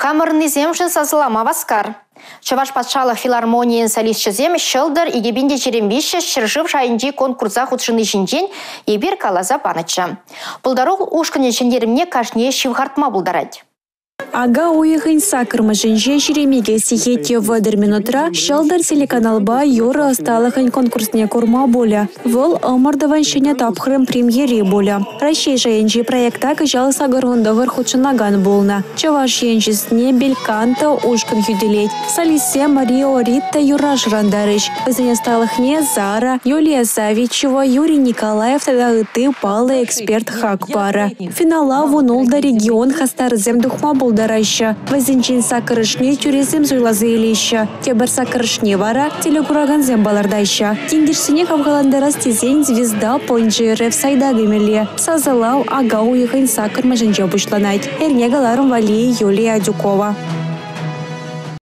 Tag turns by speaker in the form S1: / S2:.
S1: Камырны земшін сазылама васкар. Чаваш патшалық филармониян солистчызем шылдыр егебінде жерембеші шыржып шайынжи конкурса худшыны жинжен ебер калаза паныча. Бұлдару ушкыне жендерімне кашне шивхартма бұлдарад.
S2: Ага уйхын сакырма жинже шеремеге сихетте вадыр минутра шалдар телеканалба юра осталыхын конкурсне курма боля. Вол омардаван шене тапхрым премьере боля. Рашей жайынжи проекта кыжал сагаргондагыр худшынаган болна. Чаваш енжисне бельканта ушкын юделеть. Салисе Марио Рита Юра жрандарыш. Вызыне сталыхне Зара, Юлия Савичева, Юрий Николаев тадагыты палы эксперт хакпара. Финала вунулда регион хастарзем духма болдараща. Вазинчин сакырышне тюрезем зуйлазы илеща. Тебір сакырышне вара телекураган зембалардайща. Тиндишсене кавгаландарас тезен звезда понжирев сайда гемеле. Сазалау ага уйхын сакыр мажынжа бушланайт. Эрнегаларым Валия Юлия Дюкова.